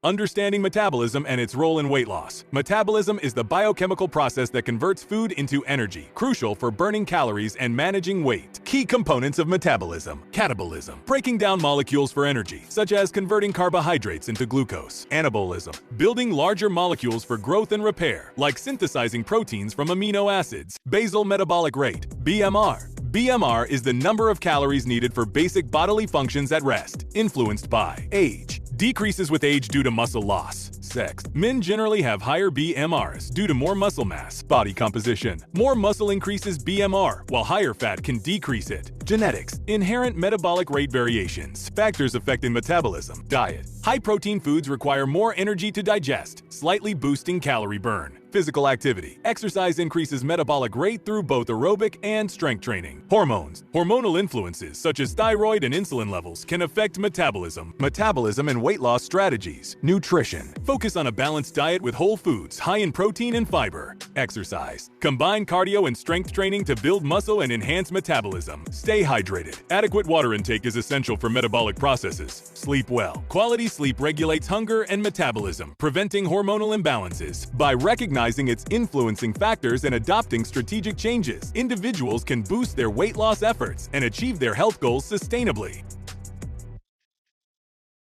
Understanding metabolism and its role in weight loss. Metabolism is the biochemical process that converts food into energy, crucial for burning calories and managing weight. Key components of metabolism. Catabolism, breaking down molecules for energy, such as converting carbohydrates into glucose. Anabolism, building larger molecules for growth and repair, like synthesizing proteins from amino acids. Basal metabolic rate, BMR. BMR is the number of calories needed for basic bodily functions at rest, influenced by age. Decreases with age due to muscle loss. Sex. Men generally have higher BMRs due to more muscle mass. Body composition. More muscle increases BMR, while higher fat can decrease it. Genetics. Inherent metabolic rate variations. Factors affecting metabolism. Diet. High-protein foods require more energy to digest, slightly boosting calorie burn. Physical activity. Exercise increases metabolic rate through both aerobic and strength training. Hormones. Hormonal influences, such as thyroid and insulin levels, can affect metabolism. Metabolism and weight loss strategies. Nutrition. Focus on a balanced diet with whole foods, high in protein and fiber. Exercise. Combine cardio and strength training to build muscle and enhance metabolism. Stay hydrated. Adequate water intake is essential for metabolic processes. Sleep well. Quality sleep regulates hunger and metabolism, preventing hormonal imbalances. By recognizing its influencing factors and adopting strategic changes, individuals can boost their weight loss efforts and achieve their health goals sustainably.